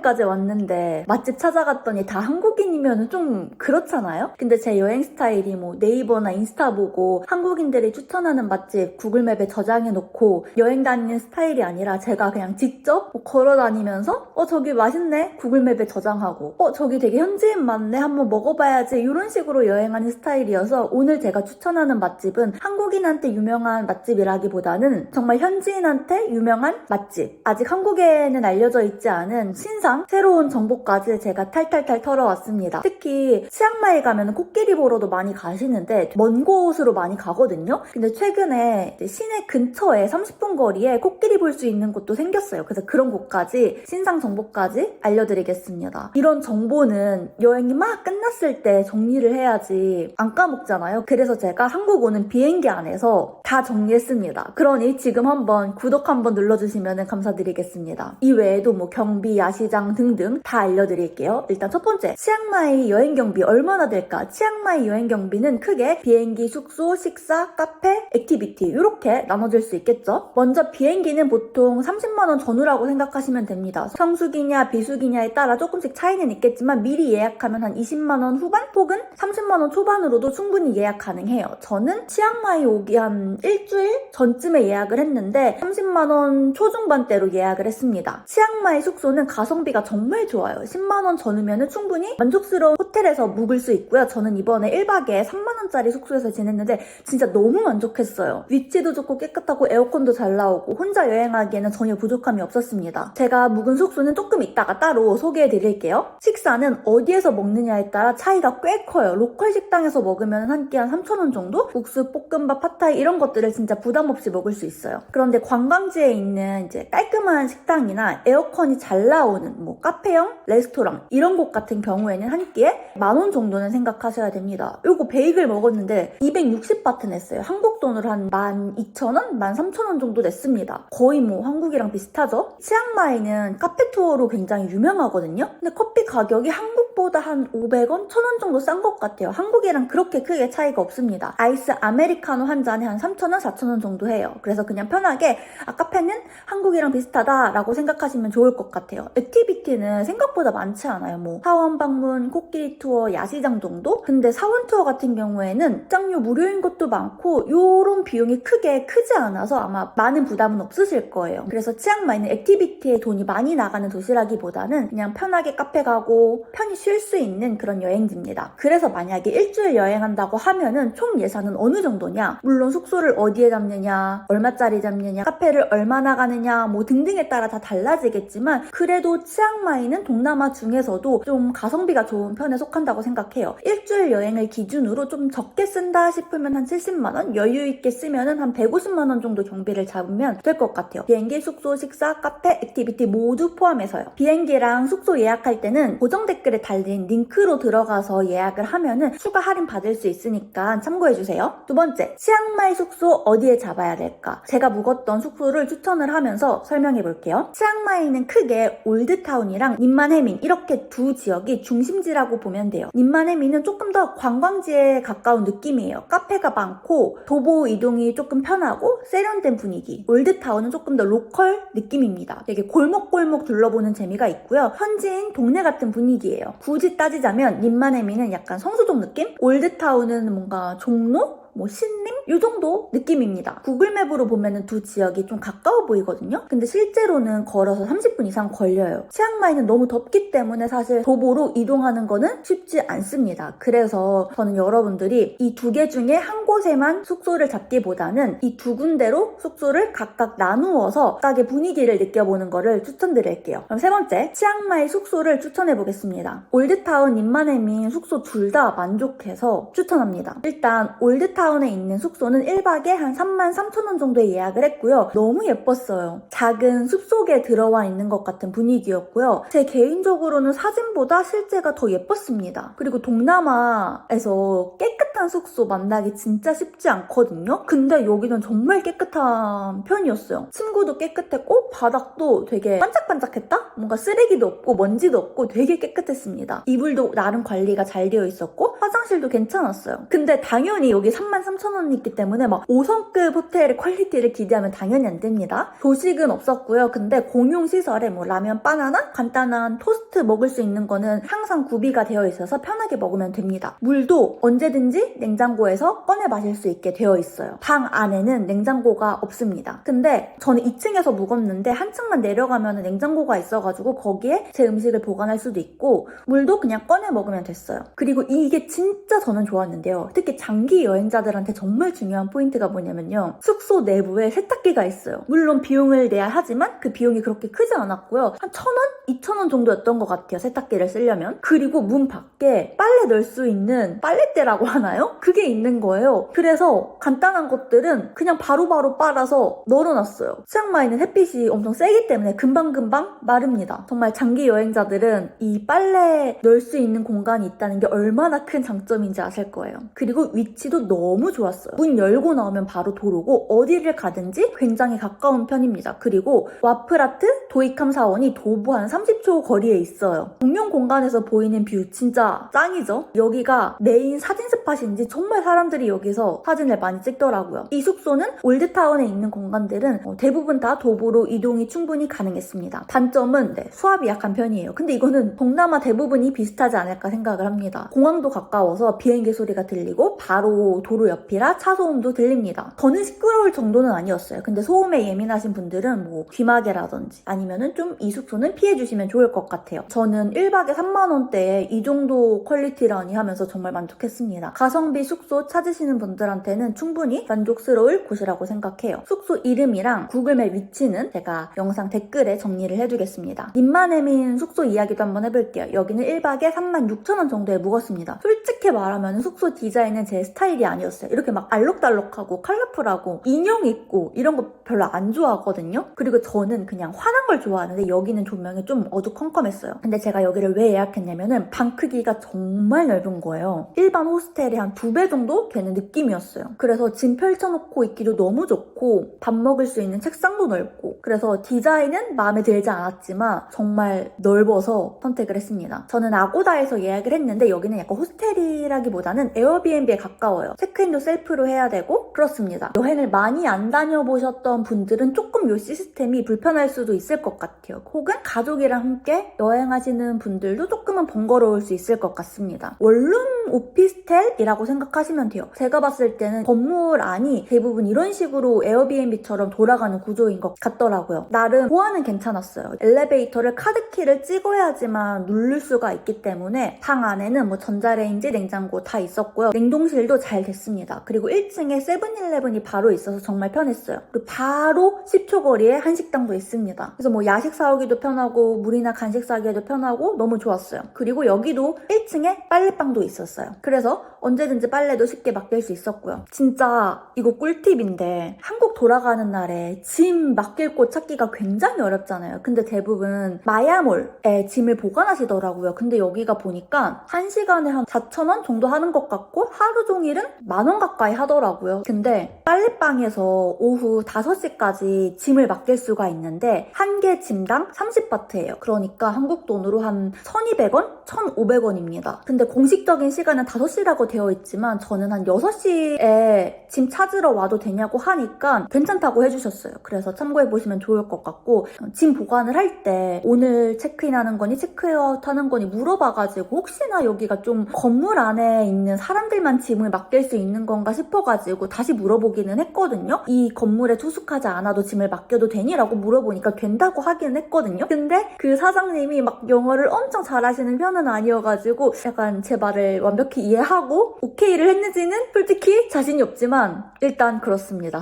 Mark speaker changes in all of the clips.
Speaker 1: 여행까지 왔는데 맛집 찾아갔더니 다 한국인이면 좀 그렇잖아요? 근데 제 여행 스타일이 뭐 네이버나 인스타 보고 한국인들이 추천하는 맛집 구글맵에 저장해놓고 여행 다니는 스타일이 아니라 제가 그냥 직접 걸어 다니면서 저기 맛있네? 구글맵에 저장하고 저기 되게 현지인 많네? 한번 먹어봐야지 이런 식으로 여행하는 스타일이어서 오늘 제가 추천하는 맛집은 한국인한테 유명한 맛집이라기보다는 정말 현지인한테 유명한 맛집, 아직 한국에는 알려져 있지 않은 신상, 새로운 정보까지 제가 탈탈탈 털어왔습니다. 특히 치앙마이 가면 코끼리 보러도 많이 가시는데 먼 곳으로 많이 가거든요. 근데 최근에 시내 근처에 30분 거리에 코끼리 볼 수 있는 곳도 생겼어요. 그래서 그런 곳까지 신상 정보까지 알려드리겠습니다. 이런 정보는 여행이 막 끝났을 때 정리를 해야지 안 까먹잖아요. 그래서 제가 한국 오는 비행기 안에서 다 정리했습니다. 그러니 지금 한번 구독 한번 눌러주시면 감사드리겠습니다. 이 외에도 뭐 경비, 야시장 등등 다 알려드릴게요. 일단 첫 번째, 치앙마이 여행 경비 얼마나 될까? 치앙마이 여행 경비는 크게 비행기, 숙소, 식사, 카페, 액티비티 이렇게 나눠질 수 있겠죠? 먼저 비행기는 보통 30만 원 전후라고 생각하시면 됩니다. 성수기냐 비수기냐에 따라 조금씩 차이는 있겠지만 미리 예약하면 한 20만 원 후반 혹은 30만 원 초반으로도 충분히 예약 가능해요. 저는 치앙마이 오기 한 일주일 전쯤에 예약을 했는데 30만 원 초중반대로 예약을 했습니다. 치앙마이 숙소는 가성비가 정말 좋아요. 10만 원 전후면 충분히 만족스러운 호텔에서 묵을 수 있고요. 저는 이번에 1박에 3만 원짜리 숙소에서 지냈는데 진짜 너무 만족했어요. 위치도 좋고 깨끗하고 에어컨도 잘 나오고 혼자 여행하기에는 전혀 부족함이 없었습니다. 제가 묵은 숙소는 조금 이따가 따로 소개해드릴게요. 식사는 어디에서 먹느냐에 따라 차이가 꽤 커요. 로컬 식당에서 먹으면 한 끼 한 3,000원 정도? 국수, 볶음밥, 팟타이 이런 것들을 진짜 부담 없이 먹을 수 있어요. 그런데 관광지에 있는 이제 깔끔한 식당이나 에어컨이 잘 나오는 뭐 카페형 레스토랑 이런 곳 같은 경우에는 한 끼에 10,000원 정도는 생각하셔야 됩니다. 요거 베이글 먹었는데 260바트 냈어요. 한국 돈으로 한 12,000원? 13,000원 정도 냈습니다. 거의 뭐 한국이랑 비슷하죠? 치앙마이는 카페 투어로 굉장히 유명하거든요. 근데 커피 가격이 한국보다 한 500원? 1,000원 정도 싼 것 같아요. 한국이랑 그렇게 크게 차이가 없습니다. 아이스 아메리카노 한 잔에 한 3,000원, 4,000원 정도 해요. 그래서 그냥 편하게 카페는 한국이랑 비슷하다라고 생각하시면 좋을 것 같아요. 액티비티는 생각보다 많지 않아요. 뭐 사원 방문, 코끼리 투어, 야시장 정도? 근데 사원 투어 같은 경우에는 입장료 무료인 것도 많고 요런 비용이 크지 않아서 아마 많은 부담은 없으실 거예요. 그래서 치앙마이는 액티비티에 돈이 많이 나가는 도시라기보다는 그냥 편하게 카페 가고 편히 쉴 수 있는 그런 여행지입니다. 그래서 만약에 일주일 여행한다고 하면은 총 예산은 어느 정도냐? 물론 숙소를 어디에 잡느냐, 얼마짜리 잡느냐, 카페를 얼마나 가느냐 뭐 등등에 따라 다 달라지겠지만 그래도 치앙마이는 동남아 중에서도 좀 가성비가 좋은 편에 속한다고 생각해요. 일주일 여행을 기준으로 좀 적게 쓴다 싶으면 한 70만 원, 여유 있게 쓰면은 한 150만 원 정도 경비를 잡으면 될 것 같아요. 비행기, 숙소, 식사, 카페, 액티비티 모두 포함해서요. 비행기랑 숙소 예약할 때는 고정 댓글에 달린 링크로 들어가서 예약을 하면은 추가 할인 받을 수 있으니까 참고해주세요. 두 번째, 치앙마이 숙소 어디에 잡아야 될까? 제가 묵었던 숙소를 추천을 하면서 설명해볼게요. 치앙마이는 크게 올드타운이랑 님만해민 이렇게 두 지역이 중심지라고 보면 돼요. 님만해민은 조금 더 관광지에 가까운 느낌이에요. 카페가 많고 도보 이동이 조금 편하고 세련된 분위기. 올드타운은 조금 더 로컬 느낌입니다. 되게 골목골목 둘러보는 재미가 있고요. 현지인 동네 같은 분위기예요. 굳이 따지자면 님만해민은 약간 성수동 느낌? 올드타운은 뭔가 종로? 뭐 신림? 이 정도 느낌입니다. 구글맵으로 보면은 두 지역이 좀 가까워 보이거든요. 근데 실제로는 걸어서 30분 이상 걸려요. 치앙마이는 너무 덥기 때문에 사실 도보로 이동하는 거는 쉽지 않습니다. 그래서 저는 여러분들이 이 두 개 중에 한 곳에만 숙소를 잡기보다는 이 두 군데로 숙소를 각각 나누어서 각각의 분위기를 느껴보는 거를 추천드릴게요. 그럼 세 번째, 치앙마이 숙소를 추천해보겠습니다. 올드타운, 님만해민 숙소 둘 다 만족해서 추천합니다. 일단 올드타운에 있는 숙소는 1박에 한 33,000원 정도에 예약을 했고요. 너무 예뻤어요. 작은 숲속에 들어와 있는 것 같은 분위기였고요. 제 개인적으로는 사진보다 실제가 더 예뻤습니다. 그리고 동남아에서 깨끗한 숙소 만나기 진짜 쉽지 않거든요. 근데 여기는 정말 깨끗한 편이었어요. 침구도 깨끗했고 바닥도 되게 반짝반짝했다? 뭔가 쓰레기도 없고 먼지도 없고 되게 깨끗했습니다. 이불도 나름 관리가 잘 되어 있었고 화장실도 괜찮았어요. 근데 당연히 여기 3 33,000원이기 때문에 막 5성급 호텔의 퀄리티를 기대하면 당연히 안 됩니다. 조식은 없었고요. 근데 공용 시설에 뭐 라면, 바나나, 간단한 토스트 먹을 수 있는 거는 항상 구비가 되어 있어서 편하게 먹으면 됩니다. 물도 언제든지 냉장고에서 꺼내 마실 수 있게 되어 있어요. 방 안에는 냉장고가 없습니다. 근데 저는 2층에서 묵었는데 한 층만 내려가면 냉장고가 있어가지고 거기에 제 음식을 보관할 수도 있고 물도 그냥 꺼내 먹으면 됐어요. 그리고 이게 진짜 저는 좋았는데요. 특히 장기 여행자들한테 정말 중요한 포인트가 뭐냐면요. 숙소 내부에 세탁기가 있어요. 물론 비용을 내야 하지만 그 비용이 그렇게 크지 않았고요. 한 1,000원? 2,000원 정도였던 것 같아요. 세탁기를 쓰려면. 그리고 문 밖에 빨래 넣을 수 있는 빨랫대라고 하나요? 그게 있는 거예요. 그래서 간단한 것들은 그냥 바로바로 빨아서 널어놨어요. 치앙마이는 햇빛이 엄청 세기 때문에 금방금방 마릅니다. 정말 장기 여행자들은 이 빨래 넣을 수 있는 공간이 있다는 게 얼마나 큰 장점인지 아실 거예요. 그리고 위치도 너무 좋았어요. 문 열고 나오면 바로 도로고 어디를 가든지 굉장히 가까운 편입니다. 그리고 와플아트 도이캄 사원이 도보 한 30초 거리에 있어요. 공용 공간에서 보이는 뷰 진짜 짱이죠? 여기가 메인 사진 스팟인지 정말 사람들이 여기서 사진을 많이 찍더라고요. 이 숙소는 올드타운에 있는 공간들은 대부분 다 도보로 이동이 충분히 가능했습니다. 단점은 수압이 약한 편이에요. 근데 이거는 동남아 대부분이 비슷하지 않을까 생각을 합니다. 공항도 가까워서 비행기 소리가 들리고 바로 도로 옆이라 차 소음도 들립니다. 저는 시끄러울 정도는 아니었어요. 근데 소음에 예민하신 분들은 뭐 귀마개라든지 아니면은 좀 이 숙소는 피해주시면 좋을 것 같아요. 저는 1박에 3만원대에 이 정도 퀄리티라니 하면서 정말 만족했습니다. 가성비 숙소 찾으시는 분들한테는 충분히 만족스러울 곳이라고 생각해요. 숙소 이름이랑 구글맵 위치는 제가 영상 댓글에 정리를 해두겠습니다. 님마네민 숙소 이야기도 한번 해볼게요. 여기는 1박에 36,000원 정도에 묵었습니다. 솔직히 말하면 숙소 디자인은 제 스타일이 아니었어요. 이렇게 막 알록달록하고 컬러풀하고 인형 있고 이런 거 별로 안 좋아하거든요. 그리고 저는 그냥 환한 걸 좋아하는데 여기는 조명이 좀 어두컴컴했어요. 근데 제가 여기를 왜 예약했냐면은 방 크기가 정말 넓은 거예요. 일반 호스텔의 한 2배 정도 되는 느낌이었어요. 그래서 짐 펼쳐놓고 있기도 너무 좋고 밥 먹을 수 있는 책상도 넓고 그래서 디자인은 마음에 들지 않았지만 정말 넓어서 선택을 했습니다. 저는 아고다에서 예약을 했는데 여기는 약간 호스텔이라기보다는 에어비앤비에 가까워요. 체크인도 셀프로 해야 되고 그렇습니다. 여행을 많이 안 다녀보셨던 분들은 조금 이 시스템이 불편할 수도 있을 것 같아요. 혹은 가족이랑 함께 여행하시는 분들도 조금은 번거로울 수 있을 것 같습니다. 원룸 오피스텔이라고 생각하시면 돼요. 제가 봤을 때는 건물 안이 대부분 이런 식으로 에어비앤비처럼 돌아가는 구조인 것 같더라고요. 나름 보안은 괜찮았어요. 엘리베이터를 카드키를 찍어야지만 누를 수가 있기 때문에 방 안에는 뭐 전자레인지, 냉장고 다 있었고요. 냉동실도 잘 됐습니다. 그리고 1층에 세븐일레븐이 바로 있어서 정말 편했어요. 그리고 바로 10초 거리에 한식당도 있습니다. 그래서 뭐 야식 사오기도 편하고 물이나 간식 사기에도 편하고 너무 좋았어요. 그리고 여기도 1층에 빨래방도 있었어요. 그래서 언제든지 빨래도 쉽게 맡길 수 있었고요. 진짜 이거 꿀팁인데 한국 돌아가는 날에 짐 맡길 곳 찾기가 굉장히 어렵잖아요. 근데 대부분 마야몰에 짐을 보관하시더라고요. 근데 여기가 보니까 1시간에 한 4,000원 정도 하는 것 같고 하루 종일은 10,000원 가까이 하더라고요. 근데 빨래방에서 오후 5시까지 짐을 맡길 수가 있는데 한 개 짐당 30바트예요. 그러니까 한국 돈으로 한 1,200원? 1,500원입니다. 근데 공식적인 시간은 5시라고 되어 있지만 저는 한 6시에 짐 찾으러 와도 되냐고 하니까 괜찮다고 해주셨어요. 그래서 참고해보시면 좋을 것 같고 짐 보관을 할 때 오늘 체크인하는 거니 체크아웃 하는 거니 물어봐가지고 혹시나 여기가 좀 건물 안에 있는 사람들만 짐을 맡길 수 있는 건가 싶어가지고 다시 물어보기는 했거든요. 이 건물에 투숙하지 않아도 짐을 맡겨도 되니? 라고 물어보니까 된다고 하기는 했거든요. 근데 그 사장님이 막 영어를 엄청 잘하시는 편은 아니어가지고 약간 제 말을 완벽히 이해하고 오케이를 했는지는 솔직히 자신이 없지만 일단 그렇습니다.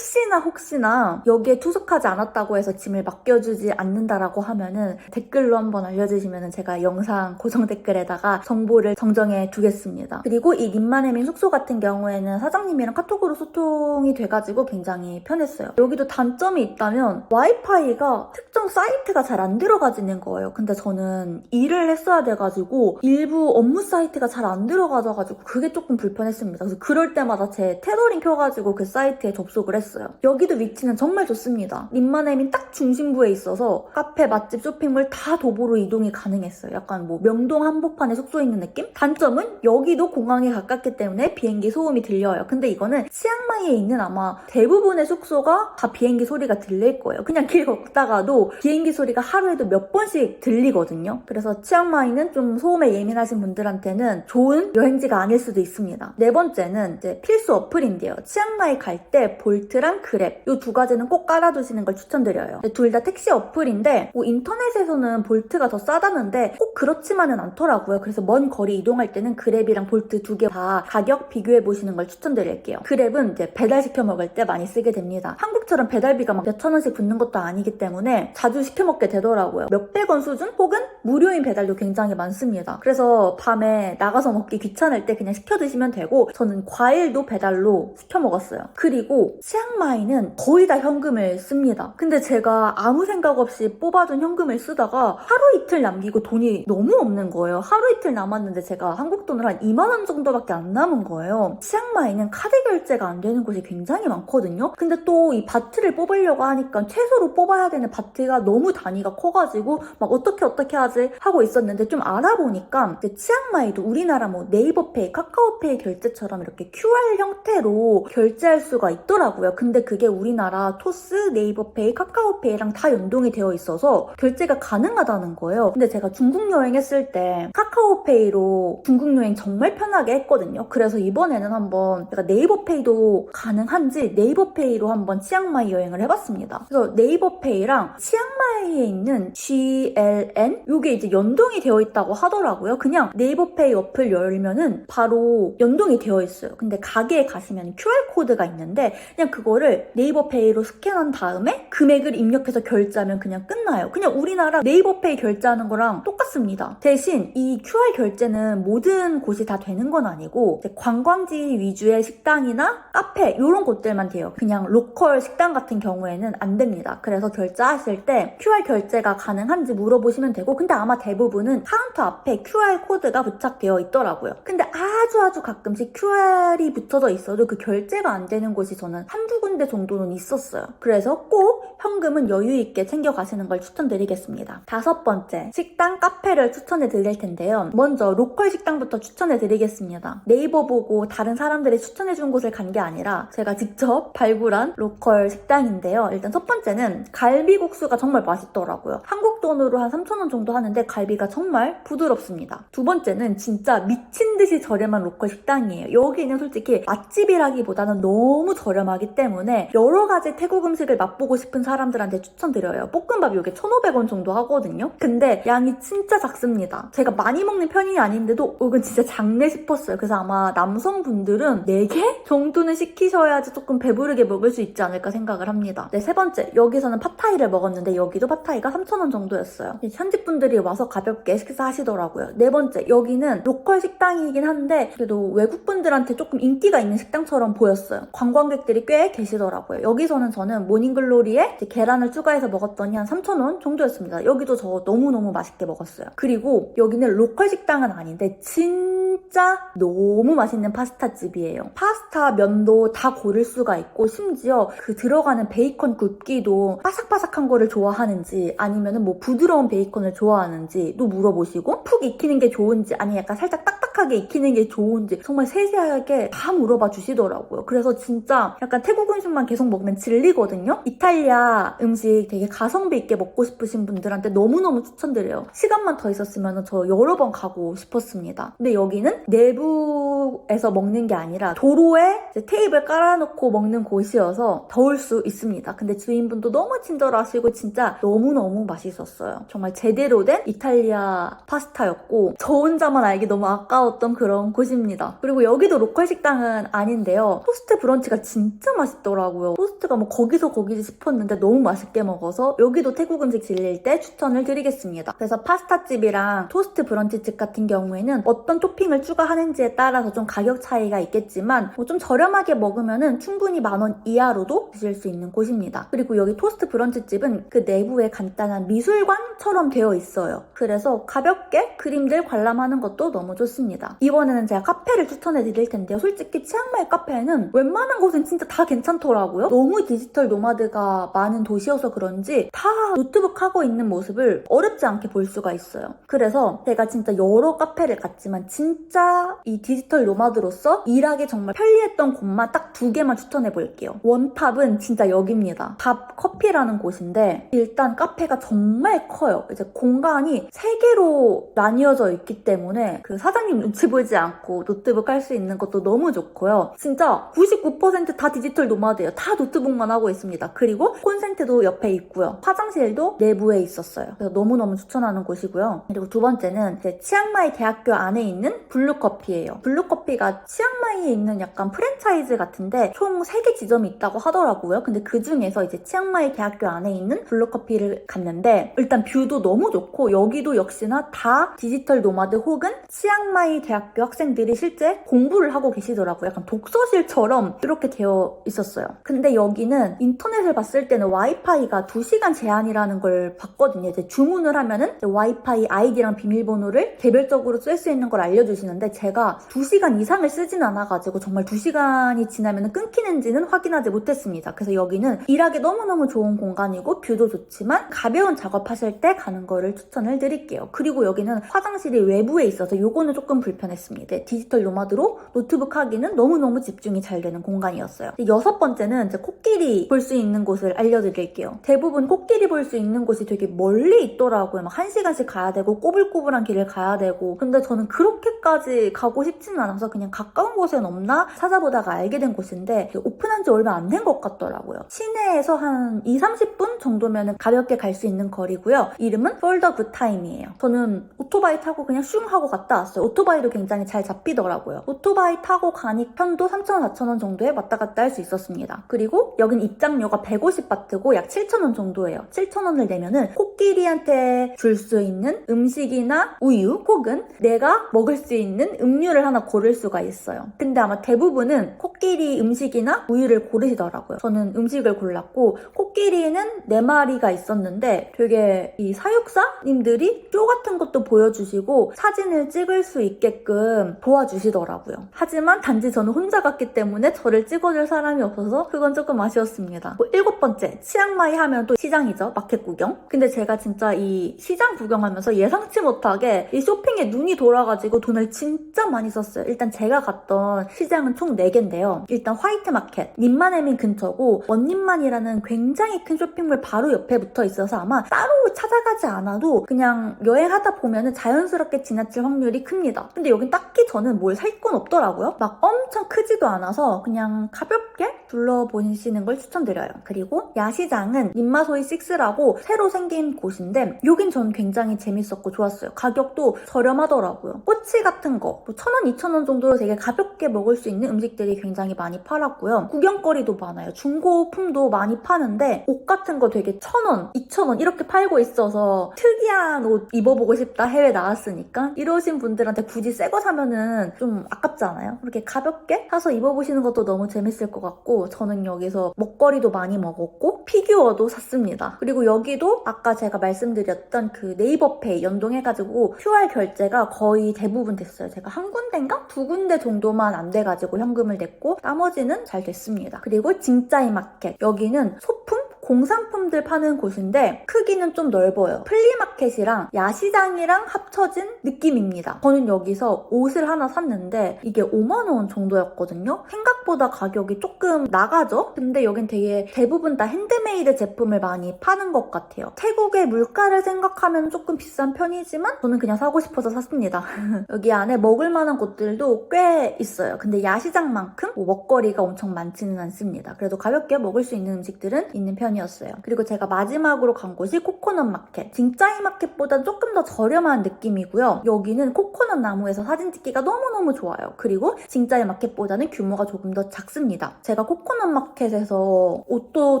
Speaker 1: 혹시나 여기에 투숙하지 않았다고 해서 짐을 맡겨주지 않는다라고 하면은 댓글로 한번 알려주시면 제가 영상 고정 댓글에다가 정보를 정정해 두겠습니다. 그리고 이 님마네민 숙소 같은 경우에는 사장님이랑 카톡으로 소통이 돼가지고 굉장히 편했어요. 여기도 단점이 있다면 와이파이가 특정 사이트가 잘 안 들어가지는 거예요. 근데 저는 일을 했어야 돼가지고 일부 업무 사이트가 잘 안 만들어 가져가지고 그게 조금 불편했습니다. 그래서 그럴 때마다 제 테더링 켜가지고 그 사이트에 접속을 했어요. 여기도 위치는 정말 좋습니다. 림마넴이 딱 중심부에 있어서 카페, 맛집, 쇼핑몰 다 도보로 이동이 가능했어요. 약간 뭐 명동 한복판에 숙소 있는 느낌? 단점은 여기도 공항에 가깝기 때문에 비행기 소음이 들려요. 근데 이거는 치앙마이에 있는 아마 대부분의 숙소가 다 비행기 소리가 들릴 거예요. 그냥 길 걷다가도 비행기 소리가 하루에도 몇 번씩 들리거든요. 그래서 치앙마이는 좀 소음에 예민하신 분들한테는 좋은 여행지가 아닐 수도 있습니다. 네 번째는 이제 필수 어플인데요. 치앙마이 갈 때 볼트랑 그랩 이 두 가지는 꼭 깔아두시는 걸 추천드려요. 둘 다 택시 어플인데 뭐 인터넷에서는 볼트가 더 싸다는데 꼭 그렇지만은 않더라고요. 그래서 먼 거리 이동할 때는 그랩이랑 볼트 두 개 다 가격 비교해 보시는 걸 추천드릴게요. 그랩은 이제 배달시켜 먹을 때 많이 쓰게 됩니다. 한국처럼 배달비가 막 몇천 원씩 붙는 것도 아니기 때문에 자주 시켜 먹게 되더라고요. 몇백 원 수준 혹은 무료인 배달도 굉장히 많습니다. 그래서 밤에 나가서 먹기 귀찮을 때 그냥 시켜 드시면 되고 저는 과일도 배달로 시켜 먹었어요. 그리고 치앙마이는 거의 다 현금을 씁니다. 근데 제가 아무 생각 없이 뽑아둔 현금을 쓰다가 하루 이틀 남기고 돈이 너무 없는 거예요. 하루 이틀 남았는데 제가 한국 돈으로 한 2만 원 정도밖에 안 남은 거예요. 치앙마이는 카드 결제가 안 되는 곳이 굉장히 많거든요. 근데 또 이 바트를 뽑으려고 하니까 최소로 뽑아야 되는 바트가 너무 단위가 커가지고 막 어떻게 하지 하고 있었는데 좀 알아보니까 치앙마이도 우리나라 뭐 네이버페이, 카카오페이 결제처럼 이렇게 QR 형태로 결제할 수가 있더라고요. 근데 그게 우리나라 토스, 네이버페이, 카카오페이랑 다 연동이 되어 있어서 결제가 가능하다는 거예요. 근데 제가 중국 여행했을 때 카카오페이로 중국 여행 정말 편하게 했거든요. 그래서 이번에는 한번 제가 네이버페이도 가능한지 네이버페이로 한번 치앙마이 여행을 해봤습니다. 그래서 네이버페이랑 치앙마이에 있는 GLN 이게 이제 연동이 되어 있다고 하더라고요. 그냥 네이버페이 어플 열면은 바로 연동이 되어 있어요. 근데 가게에 가시면 QR코드가 있는데 그냥 그거를 네이버페이로 스캔한 다음에 금액을 입력해서 결제하면 그냥 끝나요. 그냥 우리나라 네이버페이 결제하는 거랑 똑같습니다. 대신 이 QR 결제는 모든 곳이 다 되는 건 아니고 관광지 위주의 식당이나 카페 이런 곳들만 돼요. 그냥 로컬 식당 같은 경우에는 안 됩니다. 그래서 결제하실 때 QR 결제가 가능한지 물어보시면 되고 근데 아마 대부분은 카운터 앞에 QR 코드가 부착되어 있더라고요. 근데 아주 가끔씩 QR이 붙여져 있어도 그 결제가 안 되는 곳이 저는 한두 군데 정도는 있었어요. 그래서 꼭 현금은 여유 있게 챙겨 가시는 걸 추천드리겠습니다. 다섯 번째, 식당, 카페를 추천해 드릴 텐데요. 먼저 로컬 식당부터 추천해 드리겠습니다. 네이버 보고 다른 사람들이 추천해 준 곳을 간 게 아니라 제가 직접 발굴한 로컬 식당인데요. 일단 첫 번째는 갈비국수가 정말 맛있더라고요. 한국 돈으로 한 3,000원 정도 하는데 갈비가 정말 부드럽습니다. 두 번째는 진짜 미친 듯이 저렴한 로컬 식당이에요. 여기는 솔직히 맛집이라기보다는 너무 저렴하기 때문에 여러 가지 태국 음식을 맛보고 싶은 사람들한테 추천드려요. 볶음밥 이게 1,500원 정도 하거든요. 근데 양이 진짜 작습니다. 제가 많이 먹는 편이 아닌데도 이건 진짜 작네 싶었어요. 그래서 아마 남성분들은 4개 정도는 시키셔야지 조금 배부르게 먹을 수 있지 않을까 생각을 합니다. 네, 세 번째, 여기서는 팟타이를 먹었는데 여기도 팟타이가 3,000원 정도였어요. 현지 분들이 와서 가볍게 식사하시더라고요. 네 번째, 여기는 로컬 식당이긴 한데 그래도 외국 분들한테 조금 인기가 있는 식당처럼 보였어요. 관광객들이 꽤 계시더라고요. 여기서는 저는 모닝글로리에 계란을 추가해서 먹었더니 한 3,000원 정도였습니다. 여기도 저 너무너무 맛있게 먹었어요. 그리고 여기는 로컬 식당은 아닌데 진짜 너무 맛있는 파스타집이에요. 파스타 면도 다 고를 수가 있고 심지어 그 들어가는 베이컨 굽기도 바삭바삭한 거를 좋아하는지 아니면은 뭐 부드러운 베이컨을 좋아하는지도 물어보시고 푹 익히는 게 좋은지 아니면 약간 살짝 딱딱하게 익히는 게 좋은지 정말 세세하게 다 물어봐 주시더라고요. 그래서 진짜 약간 태국 음식만 계속 먹으면 질리거든요. 이탈리아 음식 되게 가성비 있게 먹고 싶으신 분들한테 너무너무 추천드려요. 시간만 더 있었으면 저 여러 번 가고 싶었습니다. 근데 여기는 내부에서 먹는 게 아니라 도로에 테이블 깔아놓고 먹는 곳이어서 더울 수 있습니다. 근데 주인분도 너무 친절하시고 진짜 너무너무 맛있었어요. 정말 제대로 된 이탈리아 파스타였고 저 혼자만 알기 너무 아까웠던 그런 곳입니다. 그리고 여기도 로컬 식당은 아닌데요. 토스트 브런치가 진짜 맛있더라고요. 토스트가 뭐 거기서 거기지 싶었는데 너무 맛있게 먹어서 여기도 태국 음식 질릴 때 추천을 드리겠습니다. 그래서 파스타집이랑 토스트 브런치집 같은 경우에는 어떤 토핑을 추가하는지에 따라서 좀 가격 차이가 있겠지만 뭐 좀 저렴하게 먹으면은 충분히 10,000원 이하로도 드실 수 있는 곳입니다. 그리고 여기 토스트 브런치집은 그 내부에 간단한 미술관처럼 되어 있어요. 그래서 가볍게 그림들 관람하는 것도 너무 좋습니다. 했습니다. 이번에는 제가 카페를 추천해 드릴 텐데요. 솔직히 치앙마이 카페는 웬만한 곳은 진짜 다 괜찮더라고요. 너무 디지털 노마드가 많은 도시여서 그런지 다 노트북 하고 있는 모습을 어렵지 않게 볼 수가 있어요. 그래서 제가 진짜 여러 카페를 갔지만 진짜 이 디지털 노마드로서 일하기 정말 편리했던 곳만 딱 2개만 추천해 볼게요. 원탑은 진짜 여기입니다. 밥 커피라는 곳인데 일단 카페가 정말 커요. 이제 공간이 3개로 나뉘어져 있기 때문에 그 사장님 눈치 보지 않고 노트북 할 수 있는 것도 너무 좋고요. 진짜 99%다 디지털 노마드예요. 다 노트북만 하고 있습니다. 그리고 콘센트도 옆에 있고요. 화장실도 내부에 있었어요. 그래서 너무너무 추천하는 곳이고요. 그리고 2번째는 이제 치앙마이 대학교 안에 있는 블루커피예요. 블루커피가 치앙마이에 있는 약간 프랜차이즈 같은데 총 3개 지점이 있다고 하더라고요. 근데 그 중에서 이제 치앙마이 대학교 안에 있는 블루커피를 갔는데 일단 뷰도 너무 좋고 여기도 역시나 다 디지털 노마드 혹은 치앙마이 대학교 학생들이 실제 공부를 하고 계시더라고요. 약간 독서실처럼 이렇게 되어 있었어요. 근데 여기는 인터넷을 봤을 때는 와이파이가 2시간 제한이라는 걸 봤거든요. 이제 주문을 하면은 와이파이 아이디랑 비밀번호를 개별적으로 쓸 수 있는 걸 알려주시는데 제가 2시간 이상을 쓰진 않아가지고 정말 2시간이 지나면 끊기는지는 확인하지 못했습니다. 그래서 여기는 일하기 너무너무 좋은 공간이고 뷰도 좋지만 가벼운 작업하실 때 가는 거를 추천을 드릴게요. 그리고 여기는 화장실이 외부에 있어서 요거는 조금 불편했습니다. 디지털 노마드로 노트북 하기는 너무너무 집중이 잘 되는 공간이었어요. 6번째는 이제 코끼리 볼 수 있는 곳을 알려드릴게요. 대부분 코끼리 볼 수 있는 곳이 되게 멀리 있더라고요. 막 1시간씩 가야 되고 꼬불꼬불한 길을 가야 되고 근데 저는 그렇게까지 가고 싶지는 않아서 그냥 가까운 곳엔 없나 찾아보다가 알게 된 곳인데 오픈한 지 얼마 안 된 것 같더라고요. 시내에서 한 20-30분 정도면 가볍게 갈 수 있는 거리고요. 이름은 For the Good Time이에요. 저는 오토바이 타고 그냥 슝 하고 갔다 왔어요. 오토바이도 굉장히 잘 잡히더라고요. 오토바이 타고 가니 편도 3,000원, 4,000원 정도에 왔다 갔다 할 수 있었습니다. 그리고 여긴 입장료가 150바트고 약 7,000원 정도예요. 7,000원을 내면은 코끼리한테 줄 수 있는 음식이나 우유 혹은 내가 먹을 수 있는 음료를 하나 고를 수가 있어요. 근데 아마 대부분은 코끼리 음식이나 우유를 고르시더라고요. 저는 음식을 골랐고 코끼리는 4마리가 있었는데 되게 이 사육사님들이 쇼 같은 것도 보여주시고 사진을 찍을 수 있게끔 도와주시더라고요. 하지만 단지 저는 혼자 갔기 때문에 저를 찍어줄 사람이 없어서 그건 조금 아쉬웠습니다. 7번째, 치앙마이 하면 또 시장이죠. 마켓 구경. 근데 제가 진짜 이 시장 구경하면서 예상치 못하게 이 쇼핑에 눈이 돌아가지고 돈을 진짜 많이 썼어요. 일단 제가 갔던 시장은 총 4개인데요. 일단 화이트 마켓, 님만해민 근처고 원님만이라는 굉장히 큰 쇼핑몰 바로 옆에 붙어 있어서 아마 따로 찾아가지 않아도 그냥 여행하다 보면은 자연스럽게 지나칠 확률이 큽니다. 근데 여긴 딱히 저는 뭘 살 건 없더라고요. 막 엄청 크지도 않아서 그냥 가볍게 둘러보시는 걸 추천드려요. 그리고 야시장은 님마소이 6라고 새로 생긴 곳인데 여긴 전 굉장히 재밌었고 좋았어요. 가격도 저렴하더라고요. 꼬치 같은 거 1,000원, 2,000원 정도로 되게 가볍게 먹을 수 있는 음식들이 굉장히 많이 팔았고요. 구경거리도 많아요. 중고품도 많이 파는데 옷 같은 거 되게 1,000원, 2,000원 이렇게 팔고 있어서 특이한 옷 입어보고 싶다 해외 나왔으니까 이러신 분들한테 굳이 새 거 사면은 좀 아깝잖아요. 그렇게 가볍게 사서 입어보시는 것도 너무 재밌을 것 같고 저는 여기서 먹거리도 많이 먹었고 피규어도 샀습니다. 그리고 여기도 아까 제가 말씀드렸던 그 네이버페이 연동해가지고 QR 결제가 거의 대부분 됐어요. 제가 한 군데인가? 2군데 정도만 안 돼가지고 현금을 냈고 나머지는 잘 됐습니다. 그리고 징짜이 마켓. 여기는 소품? 공산품들 파는 곳인데 크기는 좀 넓어요. 플리마켓이랑 야시장이랑 합쳐진 느낌입니다. 저는 여기서 옷을 하나 샀는데 이게 5만원 정도였거든요. 생각보다 가격이 조금 나가죠? 근데 여긴 되게 대부분 다 핸드메이드 제품을 많이 파는 것 같아요. 태국의 물가를 생각하면 조금 비싼 편이지만 저는 그냥 사고 싶어서 샀습니다. 여기 안에 먹을 만한 곳들도 꽤 있어요. 근데 야시장만큼 먹거리가 엄청 많지는 않습니다. 그래도 가볍게 먹을 수 있는 음식들은 있는 편이었어요. 그리고 제가 마지막으로 간 곳이 코코넛 마켓. 징짜이 마켓보다 조금 더 저렴한 느낌이고요. 여기는 코코넛 나무에서 사진 찍기가 너무너무 좋아요. 그리고 징짜이 마켓보다는 규모가 조금 더 작습니다. 제가 코코넛 마켓에서 옷도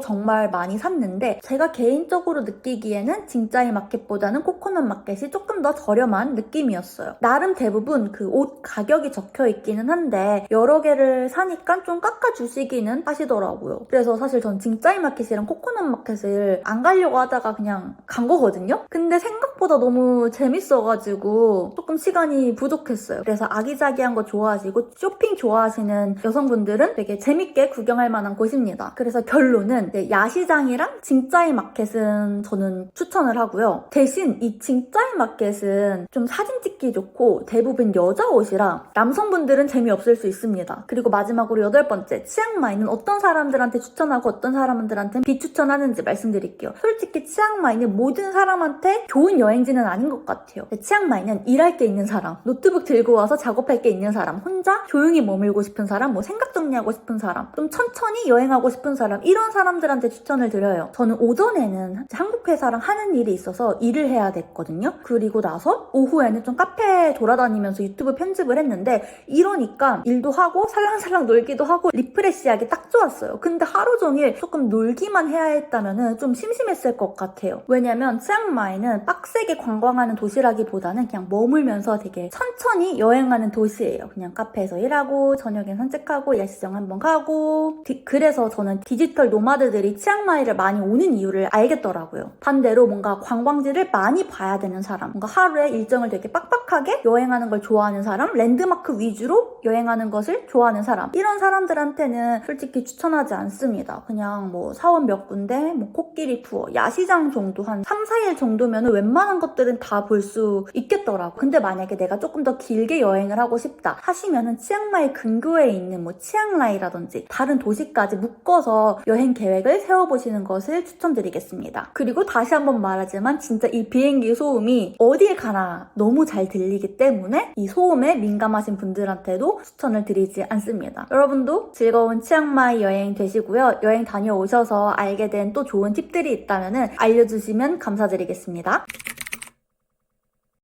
Speaker 1: 정말 많이 샀는데 제가 개인적으로 느끼기에는 징짜이 마켓보다는 코코넛 마켓이 조금 더 저렴한 느낌이었어요. 나름 대부분 그 옷 가격이 적혀 있기는 한데 여러 개를 사니까 좀 깎아주시기는 하시더라고요. 그래서 사실 전 징짜이 마켓이랑 코코넛 코코넛 마켓을 안 가려고 하다가 그냥 간 거거든요? 근데 생각보다 너무 재밌어가지고 조금 시간이 부족했어요. 그래서 아기자기한 거 좋아하시고 쇼핑 좋아하시는 여성분들은 되게 재밌게 구경할 만한 곳입니다. 그래서 결론은 야시장이랑 징짜이 마켓은 저는 추천을 하고요. 대신 이 징짜이 마켓은 좀 사진 찍기 좋고 대부분 여자 옷이라 남성분들은 재미없을 수 있습니다. 그리고 마지막으로 8번째, 치앙마이는 어떤 사람들한테 추천하고 어떤 사람들한테 비추천하는지 말씀드릴게요. 솔직히 치앙마이는 모든 사람한테 좋은 여행지는 아닌 것 같아요. 치앙마이는 일할 게 있는 사람, 노트북 들고 와서 작업할 게 있는 사람, 혼자 조용히 머물고 싶은 사람, 생각 정리하고 싶은 사람, 좀 천천히 여행하고 싶은 사람, 이런 사람들한테 추천을 드려요. 저는 오전에는 한국 회사랑 하는 일이 있어서 일을 해야 됐거든요. 그리고 나서 오후에는 좀 카페 돌아다니면서 유튜브 편집을 했는데 이러니까 일도 하고 살랑살랑 놀기도 하고 리프레시하기 딱 좋았어요. 근데 하루 종일 조금 놀기만 해야 했다면 좀 심심했을 것 같아요. 왜냐면 치앙마이는 빡세게 관광하는 도시라기보다는 그냥 머물면서 되게 천천히 여행하는 도시예요. 그냥 카페에서 일하고 저녁에 산책하고 야시장 한번 가고 그래서 저는 디지털 노마드들이 치앙마이를 많이 오는 이유를 알겠더라고요. 반대로 뭔가 관광지를 많이 봐야 되는 사람, 뭔가 하루에 일정을 되게 빡빡하게 여행하는 걸 좋아하는 사람, 랜드마크 위주로 여행하는 것을 좋아하는 사람, 이런 사람들한테는 솔직히 추천하지 않습니다. 그냥 사원 몇 군데, 코끼리 투어, 야시장 정도 한 3, 4일 정도면 웬만한 것들은 다 볼 수 있겠더라고. 근데 만약에 내가 조금 더 길게 여행을 하고 싶다 하시면은 치앙마이 근교에 있는 치앙라이라든지 다른 도시까지 묶어서 여행 계획을 세워보시는 것을 추천드리겠습니다. 그리고 다시 한번 말하지만 진짜 이 비행기 소음이 어딜 가나 너무 잘 들리기 때문에 이 소음에 민감하신 분들한테도 추천을 드리지 않습니다. 여러분도 즐거운 치앙마이 여행 되시고요. 여행 다녀오셔서 알게 된 또 좋은 팁들이 있다면 알려주시면 감사드리겠습니다.